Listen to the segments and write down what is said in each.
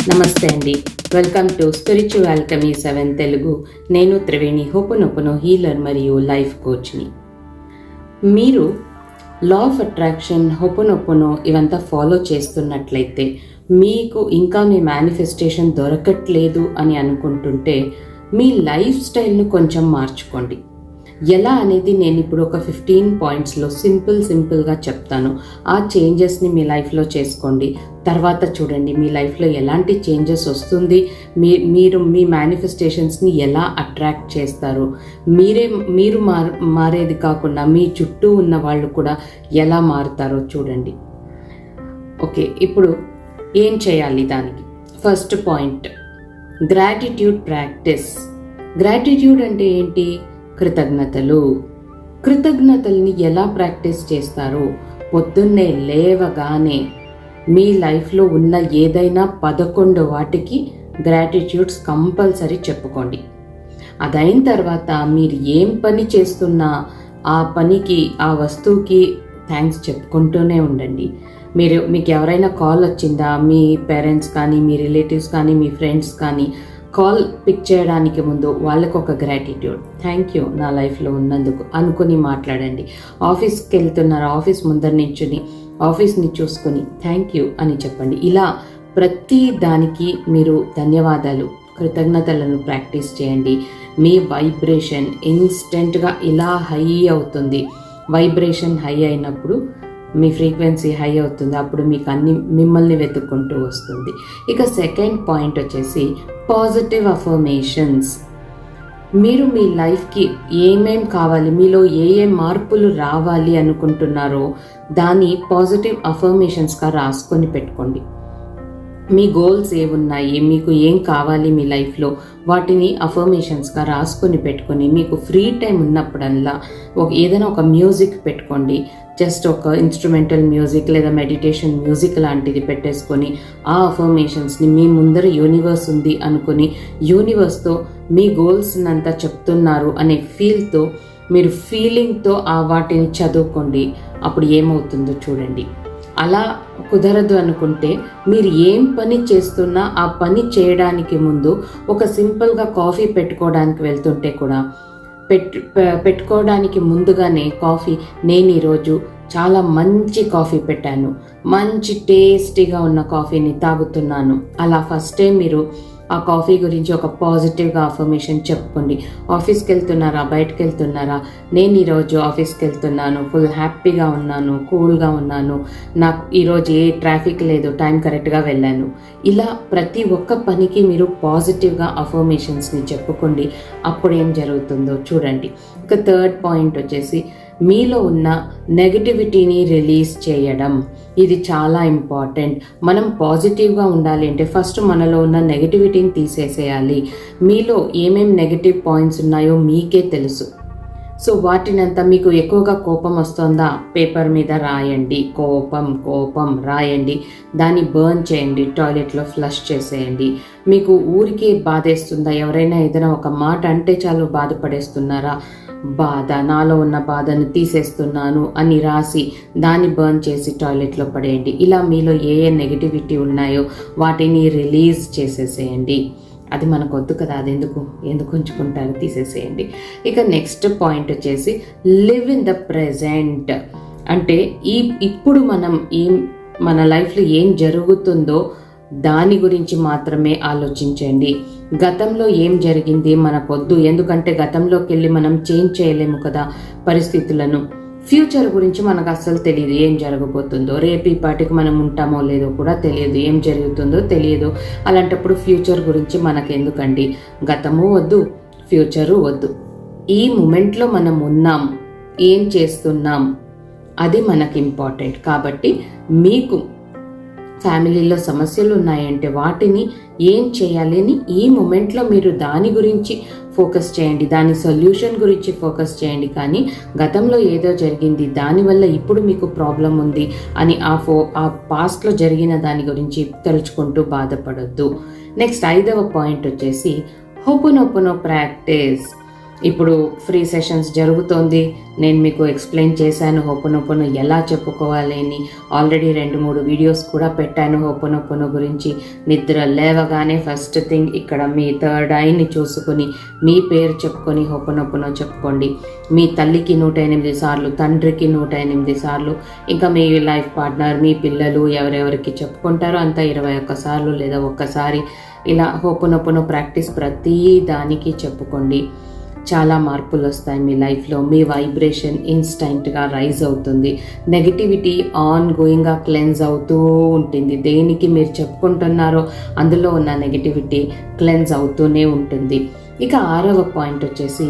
నమస్తే అండి. Welcome to spiritual Alchemy 7 Telugu. నేను త్రివేణి, హోపోనోపోనో హీలర్ మరియు లైఫ్ కోచ్ని. మీరు లా ఆఫ్ అట్రాక్షన్, హోపోనోపోనో ఇవంతా ఫాలో చేస్తున్నట్లయితే మీకు ఇంకా మీ మేనిఫెస్టేషన్ దొరకట్లేదు అని అనుకుంటుంటే మీ లైఫ్ స్టైల్ను కొంచెం మార్చుకోండి. ఎలా అనేది నేను ఇప్పుడు ఒక 15 పాయింట్స్లో సింపుల్గా చెప్తాను. ఆ చేంజెస్ని మీ లైఫ్లో చేసుకోండి. తర్వాత చూడండి మీ లైఫ్లో ఎలాంటి చేంజెస్ వస్తుంది, మీరు మీ మేనిఫెస్టేషన్స్ని ఎలా అట్రాక్ట్ చేస్తారు, మీరు మారేది కాకుండా మీ చుట్టూ ఉన్న వాళ్ళు కూడా ఎలా మారుతారో చూడండి. ఓకే, ఇప్పుడు ఏం చేయాలి దానికి? First point, gratitude practice. Gratitude అంటే ఏంటి? కృతజ్ఞతల్ని ఎలా ప్రాక్టీస్ చేస్తారు? పొద్దున్నే లేవగానే మీ లైఫ్లో ఉన్న ఏదైనా 11 వాటికి గ్రాటిట్యూడ్స్ కంపల్సరీ చెప్పుకోండి. అదైన తర్వాత మీరు ఏం పని చేస్తున్నా ఆ పనికి, ఆ వస్తువుకి థ్యాంక్స్ చెప్పుకుంటూనే ఉండండి. మీకు ఎవరైనా కాల్ వచ్చిందా, మీ పేరెంట్స్ కానీ, మీ రిలేటివ్స్ కానీ, మీ ఫ్రెండ్స్ కానీ కాల్ పిక్ చేయడానికి ముందు వాళ్ళకు ఒక గ్రాటిట్యూడ్, థ్యాంక్ యూ నా లైఫ్లో ఉన్నందుకు అనుకుని మాట్లాడండి. ఆఫీస్కి వెళ్తున్నారు, ఆఫీస్ ముందర నించుని ఆఫీస్ని చూసుకొని థ్యాంక్ యూ అని చెప్పండి. ఇలా ప్రతి దానికి మీరు ధన్యవాదాలు, కృతజ్ఞతలను ప్రాక్టీస్ చేయండి. మీ వైబ్రేషన్ ఇన్స్టెంట్గా ఇలా హై అవుతుంది. వైబ్రేషన్ హై అయినప్పుడు మీ ఫ్రీక్వెన్సీ హై అవుతుంది. అప్పుడు మీకు మిమ్మల్ని వెతుక్కుంటూ వస్తుంది. ఇక సెకండ్ పాయింట్ వచ్చేసి పాజిటివ్ అఫర్మేషన్స్. మీరు మీ లైఫ్కి ఏమేం కావాలి, మీలో ఏ మార్పులు రావాలి అనుకుంటున్నారో దాన్ని పాజిటివ్ అఫర్మేషన్స్గా రాసుకొని పెట్టుకోండి. మీ గోల్స్ ఏమున్నాయి, మీకు ఏం కావాలి మీ లైఫ్లో, వాటిని అఫర్మేషన్స్గా రాసుకొని పెట్టుకొని మీకు ఫ్రీ టైం ఉన్నప్పుడల్లా ఏదైనా ఒక మ్యూజిక్ పెట్టుకోండి. జస్ట్ ఒక ఇన్స్ట్రుమెంటల్ మ్యూజిక్ లేదా మెడిటేషన్ మ్యూజిక్ లాంటిది పెట్టేసుకొని ఆ అఫర్మేషన్స్ని మీ ముందర యూనివర్స్ ఉంది అనుకుని యూనివర్స్తో మీ గోల్స్ని అంతా చెప్తున్నారు అనే ఫీల్తో, మీరు ఫీలింగ్తో వాటిని చదువుకోండి. అప్పుడు ఏమవుతుందో చూడండి. అలా కుదరదు అనుకుంటే మీరు ఏం పని చేస్తున్నా ఆ పని చేయడానికి ముందు ఒక సింపుల్గా కాఫీ పెట్టుకోవడానికి వెళ్తుంటే కూడా పెట్టుకోవడానికి ముందుగానే కాఫీ, నేను ఈరోజు చాలా మంచి కాఫీ పెట్టాను, మంచి టేస్టీగా ఉన్న కాఫీని తాగుతున్నాను, అలా ఫస్ట్ టైం మీరు ఆ కాఫీ గురించి ఒక పాజిటివ్గా అఫర్మేషన్ చెప్పుకోండి. ఆఫీస్కి వెళ్తున్నారా, బయటకు వెళ్తున్నారా, నేను ఈరోజు ఆఫీస్కి వెళ్తున్నాను, ఫుల్ హ్యాపీగా ఉన్నాను, కూల్గా ఉన్నాను, నాకు ఈరోజు ఏ ట్రాఫిక్ లేదు, టైం కరెక్ట్గా వెళ్ళాను. ఇలా ప్రతి ఒక్క పనికి మీరు పాజిటివ్గా అఫర్మేషన్స్ని చెప్పుకోండి. అప్పుడు ఏం జరుగుతుందో చూడండి. ఇక థర్డ్ పాయింట్ వచ్చేసి మీలో ఉన్న నెగటివిటీని రిలీజ్ చేయడం. ఇది చాలా ఇంపార్టెంట్. మనం పాజిటివ్గా ఉండాలి అంటే ఫస్ట్ మనలో ఉన్న నెగటివిటీని తీసేసేయాలి. మీలో ఏమేం నెగటివ్ పాయింట్స్ ఉన్నాయో మీకే తెలుసు. సో వాటినంతా, మీకు ఎక్కువగా కోపం వస్తుందా, పేపర్ మీద రాయండి. కోపం రాయండి, దాన్ని బర్న్ చేయండి, టాయిలెట్లో ఫ్లష్ చేసేయండి. మీకు ఊరికే బాధేస్తుందా, ఎవరైనా ఏదైనా ఒక మాట అంటే చాలు బాధపడేస్తున్నారా, నాలో ఉన్న బాధను తీసేస్తున్నాను అని రాసి దాన్ని బర్న్ చేసి టాయిలెట్లో పడేయండి. ఇలా మీలో ఏ నెగటివిటీ ఉన్నాయో వాటిని రిలీజ్ చేసేసేయండి. అది మనకు వద్దు కదా, అది ఎందుకు ఉంచుకుంటారో తీసేసేయండి. ఇక నెక్స్ట్ పాయింట్ వచ్చేసి లివ్ ఇన్ ద ప్రెజెంట్. అంటే ఇప్పుడు మన లైఫ్లో ఏం జరుగుతుందో దాని గురించి మాత్రమే ఆలోచించండి. గతంలో ఏం జరిగింది మనకొద్దు, ఎందుకంటే గతంలోకి వెళ్ళి మనం చేంజ్ చేయలేము కదా పరిస్థితులను. ఫ్యూచర్ గురించి మనకు అస్సలు తెలియదు, ఏం జరగబోతుందో, రేపు ఈ పాటికి మనం ఉంటామో లేదో కూడా తెలియదు, ఏం జరుగుతుందో తెలియదు. అలాంటప్పుడు ఫ్యూచర్ గురించి మనకు ఎందుకండి? గతము వద్దు, ఫ్యూచరు వద్దు. ఈ మూమెంట్లో మనం ఉన్నాం, ఏం చేస్తున్నాం, అది మనకు ఇంపార్టెంట్. కాబట్టి మీకు ఫ్యామిలీలో సమస్యలు ఉన్నాయంటే వాటిని ఏం చేయాలి అని ఈ మూమెంట్లో మీరు దాని గురించి ఫోకస్ చేయండి, దాని సొల్యూషన్ గురించి ఫోకస్ చేయండి. కానీ గతంలో ఏదో జరిగింది, దానివల్ల ఇప్పుడు మీకు ప్రాబ్లం ఉంది అని ఆ పాస్ట్లో జరిగిన దాని గురించి తలుచుకుంటూ బాధపడొద్దు. నెక్స్ట్ 5వ పాయింట్ వచ్చేసి హోపోనోపోనో ప్రాక్టీస్. ఇప్పుడు ఫ్రీ సెషన్స్ జరుగుతోంది. నేను మీకు ఎక్స్ప్లెయిన్ చేశాను హోపనోపోనో ఎలా చెప్పుకోవాలి అని. ఆల్రెడీ 2-3 వీడియోస్ కూడా పెట్టాను హోపనోపోనో గురించి. నిద్ర లేవగానే ఫస్ట్ థింగ్ ఇక్కడ మీ థర్డ్ ఐని చూసుకొని మీ పేరు చెప్పుకొని హోపనోపోనో చెప్పుకోండి. మీ తల్లికి 108 సార్లు, తండ్రికి 108 సార్లు, ఇంకా మీ లైఫ్ పార్ట్నర్, మీ పిల్లలు ఎవరెవరికి చెప్పుకుంటారో అంతా 21 సార్లు లేదా ఒక్కసారి ఇలా హోపనోపోనో ప్రాక్టీస్ ప్రతి దానికి చెప్పుకోండి. చాలా మార్పులు వస్తాయి మీ లైఫ్లో. మీ వైబ్రేషన్ ఇన్స్టెంట్గా రైజ్ అవుతుంది. నెగిటివిటీ ఆన్ గోయింగ్గా క్లెన్స్ అవుతూ ఉంటుంది. దేనికి మీరు చెప్పుకుంటున్నారో అందులో ఉన్న నెగిటివిటీ క్లెన్స్ అవుతూనే ఉంటుంది. ఇక 6వ పాయింట్ వచ్చేసి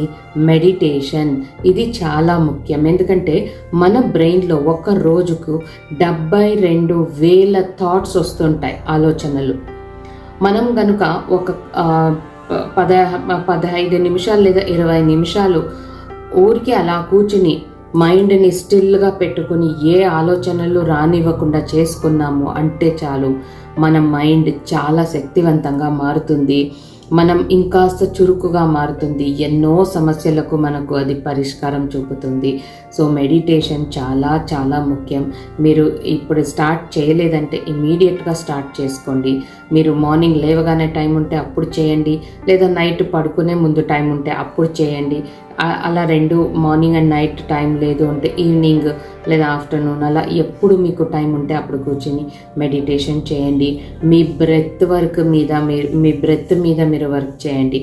మెడిటేషన్. ఇది చాలా ముఖ్యం. ఎందుకంటే మన బ్రెయిన్లో ఒక్క రోజుకు 72,000 థాట్స్ వస్తుంటాయి, ఆలోచనలు. మనం కనుక ఒక 15 నిమిషాలు లేదా 20 నిమిషాలు ఊరికి అలా కూర్చుని మైండ్ని స్టిల్గా పెట్టుకుని ఏ ఆలోచనలు రానివ్వకుండా చేసుకున్నాము అంటే చాలు, మన మైండ్ చాలా శక్తివంతంగా మారుతుంది. మనం ఇంకాస్త చురుకుగా మారుతుంది. ఎన్నో సమస్యలకు మనకు అది పరిష్కారం చూపుతుంది. సో మెడిటేషన్ చాలా చాలా ముఖ్యం. మీరు ఇప్పుడు స్టార్ట్ చేయలేదంటే ఇమీడియట్గా స్టార్ట్ చేసుకోండి. మీరు మార్నింగ్ లేవగానే టైం ఉంటే అప్పుడు చేయండి, లేదా నైట్ పడుకునే ముందు టైం ఉంటే అప్పుడు చేయండి. అలా 2 మార్నింగ్ అండ్ నైట్ టైం లేదు అంటే ఈవినింగ్ లేదా ఆఫ్టర్నూన్, అలా ఎప్పుడు మీకు టైం ఉంటే అప్పుడు కూర్చొని మెడిటేషన్ చేయండి. మీ బ్రెత్ మీద మీరు వర్క్ చేయండి.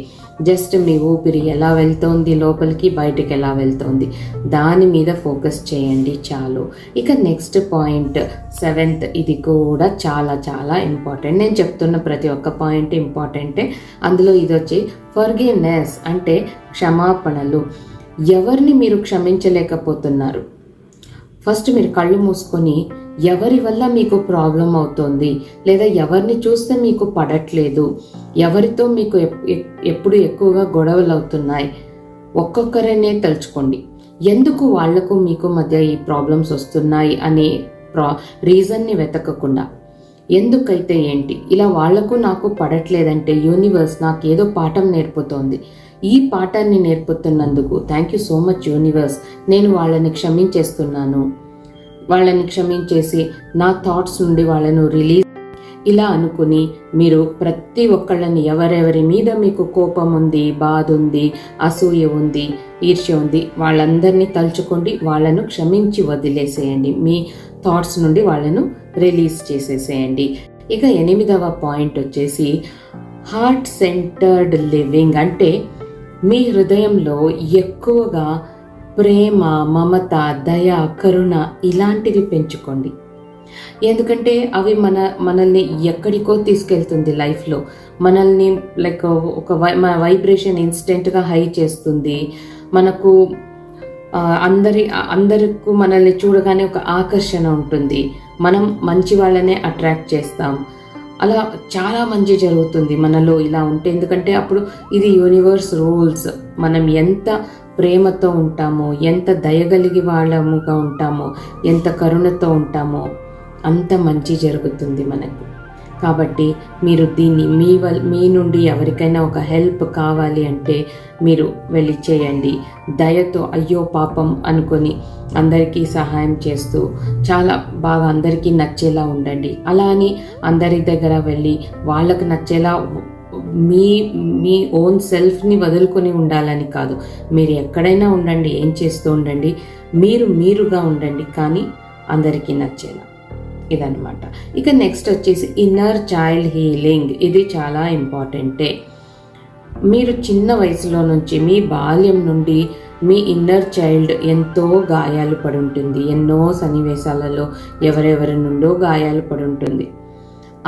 జస్ట్ మీ ఊపిరి ఎలా వెళ్తోంది లోపలికి, బయటికి ఎలా వెళ్తోంది, దాని మీద ఫోకస్ చేయండి చాలు. ఇక నెక్స్ట్ పాయింట్ 7th, ఇది కూడా చాలా చాలా ఇంపార్టెంట్. నేను చెప్తున్న ప్రతి ఒక్క పాయింట్ ఇంపార్టెంటే. అందులో ఇది వచ్చి ఫర్గివ్నెస్, అంటే క్షమాపణలు. ఎవరిని మీరు క్షమించలేకపోతున్నారు? ఫస్ట్ మీరు కళ్ళు మూసుకొని ఎవరి వల్ల మీకు ప్రాబ్లం అవుతోంది, లేదా ఎవరిని చూస్తే మీకు పడట్లేదు, ఎవరితో మీకు ఎప్పుడు ఎక్కువగా గొడవలు అవుతున్నాయి, ఒక్కొక్కరనే తలుచుకోండి. ఎందుకు వాళ్లకు మీకు మధ్య ఈ ప్రాబ్లమ్స్ వస్తున్నాయి అనే రీజన్ని వెతకకుండా, ఎందుకైతే ఏంటి, ఇలా వాళ్లకు నాకు పడట్లేదంటే యూనివర్స్ నాకు ఏదో పాఠం నేర్పుతోంది. ఈ పాఠాన్ని నేర్పుతున్నందుకు thank you so much universe. నేను వాళ్ళని క్షమించేస్తున్నాను. వాళ్ళని క్షమించేసి నా థాట్స్ నుండి వాళ్ళను రిలీజ్, ఇలా అనుకుని మీరు ప్రతి ఒక్కళ్ళని, ఎవరెవరి మీద మీకు కోపం ఉంది, బాధ ఉంది, అసూయ ఉంది, ఈర్ష్య ఉంది, వాళ్ళందరినీ తలుచుకోండి. వాళ్ళను క్షమించి వదిలేసేయండి. మీ థాట్స్ నుండి వాళ్ళను రిలీజ్ చేసేసేయండి. ఇక 8వ పాయింట్ వచ్చేసి హార్ట్ సెంటర్డ్ లివింగ్. అంటే మీ హృదయంలో ఎక్కువగా ప్రేమ, మమత, దయ, కరుణ ఇలాంటివి పెంచుకోండి. ఎందుకంటే అవి మనల్ని ఎక్కడికో తీసుకెళ్తుంది లైఫ్లో. మనల్ని లైక్ మన వైబ్రేషన్ ఇన్స్టెంట్గా హై చేస్తుంది. మనకు అందరికీ మనల్ని చూడగానే ఒక ఆకర్షణ ఉంటుంది. మనం మంచి వాళ్ళనే అట్రాక్ట్ చేస్తాం. అలా చాలా మంచి జరుగుతుంది మనలో ఇలా ఉంటే. ఎందుకంటే అప్పుడు ఇది యూనివర్స్ రూల్స్. మనం ఎంత ప్రేమతో ఉంటామో, ఎంత దయగలిగి వాళ్ళముగా ఉంటామో, ఎంత కరుణతో ఉంటామో అంత మంచి జరుగుతుంది మనకు. కాబట్టి మీరు దీన్ని మీ నుండి ఎవరికైనా ఒక హెల్ప్ కావాలి అంటే మీరు వెళ్ళి చేయండి. దయతో అయ్యో పాపం అనుకొని అందరికీ సహాయం చేస్తూ చాలా బాగా అందరికీ నచ్చేలా ఉండండి. అలా అని అందరి దగ్గర వెళ్ళి వాళ్ళకు నచ్చేలా మీ ఓన్ సెల్ఫ్ని వదులుకొని ఉండాలని కాదు. మీరు ఎక్కడైనా ఉండండి, ఏం చేస్తూ ఉండండి, మీరుగా ఉండండి, కానీ అందరికీ నచ్చేలా. ఇదన్నమాట. ఇక నెక్స్ట్ వచ్చేసి ఇన్నర్ చైల్డ్ హీలింగ్. ఇది చాలా ఇంపార్టెంటే. మీరు చిన్న వయసులో నుంచి, మీ బాల్యం నుండి మీ ఇన్నర్ చైల్డ్ ఎంతో గాయాలు పడి ఉంటుంది. ఎన్నో సన్నివేశాలలో ఎవరెవరి నుండో గాయాలు పడి ఉంటుంది.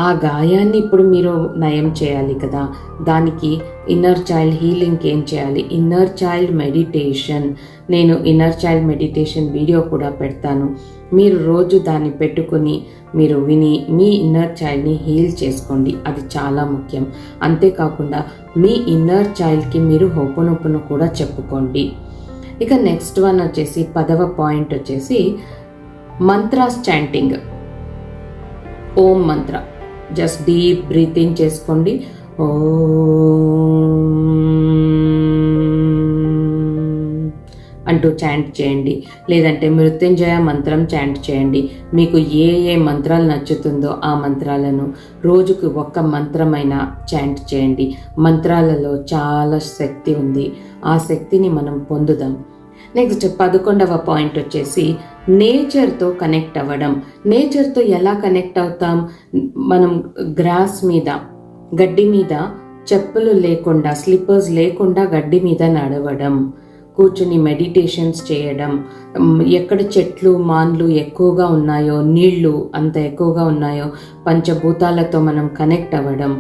ఆ గాయాన్ని ఇప్పుడు మీరు నయం చేయాలి కదా. దానికి ఇన్నర్ చైల్డ్ హీలింగ్కి ఏం చేయాలి? Inner child meditation. నేను ఇన్నర్ చైల్డ్ మెడిటేషన్ వీడియో కూడా పెడతాను. మీరు రోజు దాన్ని పెట్టుకుని మీరు విని మీ ఇన్నర్ చైల్డ్ని హీల్ చేసుకోండి. అది చాలా ముఖ్యం. అంతేకాకుండా మీ ఇన్నర్ చైల్డ్కి మీరు హోపనోపోనో కూడా చెప్పుకోండి. ఇక నెక్స్ట్ వన్ వచ్చేసి 10వ పాయింట్ వచ్చేసి మంత్రాస్ చాంటింగ్. ఓం మంత్ర. జస్ట్ డీప్ బ్రీతింగ్ చేసుకోండి. ఓం అంటూ చాంట్ చేయండి, లేదంటే మృత్యుంజయ మంత్రం చాంట్ చేయండి. మీకు ఏ మంత్రాలు నచ్చుతుందో ఆ మంత్రాలను రోజుకు ఒక్క మంత్రమైనా చాంట్ చేయండి. మంత్రాలలో చాలా శక్తి ఉంది, ఆ శక్తిని మనం పొందుదాం. నెక్స్ట్ 11వ పాయింట్ వచ్చేసి నేచర్తో కనెక్ట్ అవ్వడం. నేచర్తో ఎలా కనెక్ట్ అవుతాం? మనం గ్రాస్ మీద, గడ్డి మీద చెప్పులు లేకుండా, స్లిప్పర్స్ లేకుండా గడ్డి మీద నడవడం, కూర్చుని మెడిటేషన్స్ చేయడం, ఎక్కడ చెట్లు మాన్లు ఎక్కువగా ఉన్నాయో, నీళ్లు అంత ఎక్కువగా ఉన్నాయో పంచభూతాలతో మనం కనెక్ట్ అవ్వడం,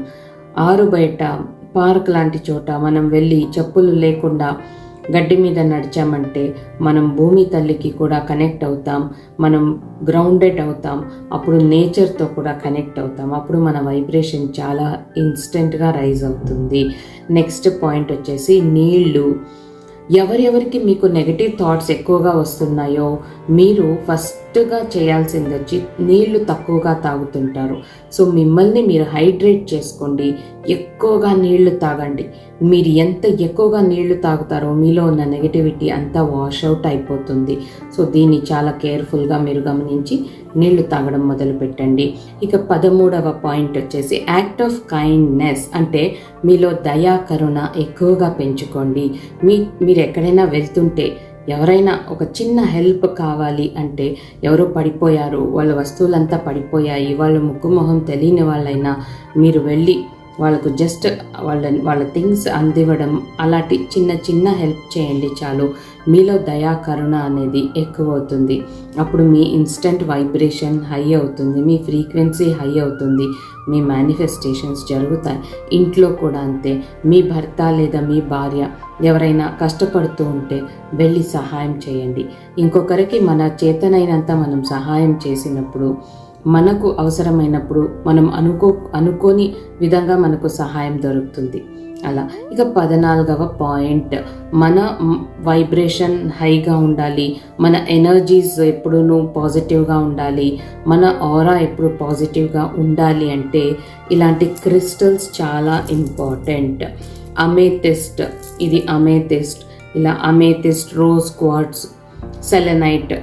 ఆరు బయట పార్క్ లాంటి చోట మనం వెళ్ళి చెప్పులు లేకుండా గడ్డి మీద నడిచామంటే మనం భూమి తల్లికి కూడా కనెక్ట్ అవుతాం, మనం గ్రౌండెడ్ అవుతాం, అప్పుడు నేచర్తో కూడా కనెక్ట్ అవుతాం, అప్పుడు మన వైబ్రేషన్ చాలా ఇన్స్టెంట్గా రైజ్ అవుతుంది. నెక్స్ట్ పాయింట్ వచ్చేసి నీళ్ళు. ఎవరెవరికి మీకు నెగటివ్ థాట్స్ ఎక్కువగా వస్తున్నాయో మీరు ఫస్ట్గా చేయాల్సింది వచ్చి నీళ్లు తక్కువగా తాగుతుంటారు. సో మిమ్మల్ని మీరు హైడ్రేట్ చేసుకోండి, ఎక్కువగా నీళ్లు తాగండి. మీరు ఎంత ఎక్కువగా నీళ్లు తాగుతారో మీలో ఉన్న నెగటివిటీ అంతా వాష్అవుట్ అయిపోతుంది. సో దీన్ని చాలా కేర్ఫుల్గా మీరు గమనించి నీళ్లు తాగడం మొదలు పెట్టండి. ఇక 13వ పాయింట్ వచ్చేసి యాక్ట్ ఆఫ్ కైండ్నెస్, అంటే మీలో దయా కరుణ ఎక్కువగా పెంచుకోండి. మీరు ఎక్కడైనా వెళ్తుంటే ఎవరైనా ఒక చిన్న హెల్ప్ కావాలి అంటే, ఎవరో పడిపోయారు, వాళ్ళ వస్తువులంతా పడిపోయాయి, వాళ్ళ ముక్కు మొహం తెలియని వాళ్ళైనా మీరు వెళ్ళి వాళ్ళకు జస్ట్ వాళ్ళ థింగ్స్ అందివ్వడం, అలాంటి చిన్న చిన్న హెల్ప్ చేయండి చాలు. మీలో దయా కరుణ అనేది ఎక్కువ అవుతుంది. అప్పుడు మీ ఇన్స్టెంట్ వైబ్రేషన్ హై అవుతుంది, మీ ఫ్రీక్వెన్సీ హై అవుతుంది, మీ మేనిఫెస్టేషన్స్ జరుగుతాయి. ఇంట్లో కూడా అంతే. మీ భర్త లేదా మీ భార్య ఎవరైనా కష్టపడుతూ ఉంటే వెళ్ళి సహాయం చేయండి. ఇంకొకరికి మన చేతనైనంత మనం సహాయం చేసినప్పుడు, మనకు అవసరమైనప్పుడు మనం అనుకోని విధంగా మనకు సహాయం దొరుకుతుంది. అలా ఇక 14వ పాయింట్, మన వైబ్రేషన్ హైగా ఉండాలి, మన ఎనర్జీస్ ఎప్పుడూ పాజిటివ్గా ఉండాలి, మన ఆరా ఎప్పుడు పాజిటివ్గా ఉండాలి అంటే ఇలాంటి క్రిస్టల్స్ చాలా ఇంపార్టెంట్. అమేథిస్ట్, ఇది అమేథిస్ట్, ఇలా అమేథిస్ట్, రోజ్ క్వార్ట్స్, సెలెనైట్,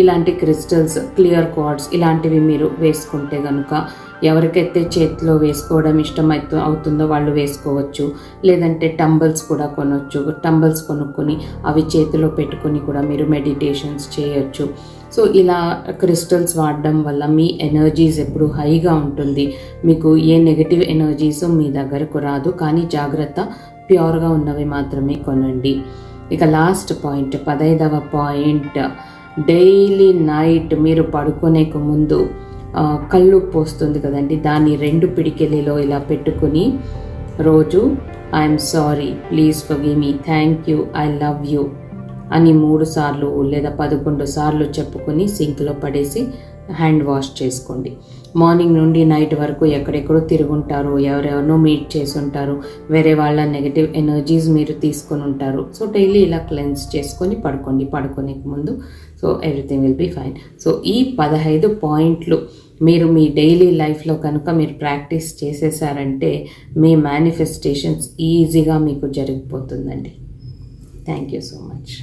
ఇలాంటి క్రిస్టల్స్, క్లియర్ క్వార్ట్స్ ఇలాంటివి మీరు వేసుకుంటే కనుక, ఎవరికైతే చేతిలో వేసుకోవడం అవుతుందో వాళ్ళు వేసుకోవచ్చు, లేదంటే టంబల్స్ కూడా కొనవచ్చు. టంబల్స్ కొనుక్కొని అవి చేతిలో పెట్టుకొని కూడా మీరు మెడిటేషన్స్ చేయొచ్చు. సో ఇలా క్రిస్టల్స్ వాడడం వల్ల మీ ఎనర్జీస్ ఎప్పుడు హైగా ఉంటుంది. మీకు ఏ నెగటివ్ ఎనర్జీస్ మీ దగ్గరకు రాదు. కానీ జాగ్రత్త, ప్యూర్గా ఉన్నవి మాత్రమే కొనండి. ఇక లాస్ట్ పాయింట్, 15వ పాయింట్, డైలీ నైట్ మీరు పడుకునేకు ముందు కల్లుప్పు వస్తుంది కదండి, దాన్ని 2 పిడికెలలో ఇలా పెట్టుకుని రోజు I'm sorry, please forgive me, thank you, I love you అని 3 సార్లు లేదా 11 సార్లు చెప్పుకొని సింక్లో పడేసి హ్యాండ్ వాష్ చేసుకోండి. మార్నింగ్ నుండి నైట్ వరకు ఎక్కడెక్కడో తిరుగుంటారు, ఎవరెవరినో మీట్ చేసి ఉంటారు, వేరే వాళ్ళ నెగటివ్ ఎనర్జీస్ మీరు తీసుకొని ఉంటారు. సో డైలీ ఇలా క్లెన్స్ చేసుకొని పడుకోండి పడుకునే ముందు. So everything will be fine. So ఈ 15 పాయింట్లు మీరు మీ డైలీ లైఫ్లో కనుక మీరు ప్రాక్టీస్ చేసేసారంటే మీ మేనిఫెస్టేషన్స్ ఈజీగా మీకు జరిగిపోతుందండి. Thank you so much.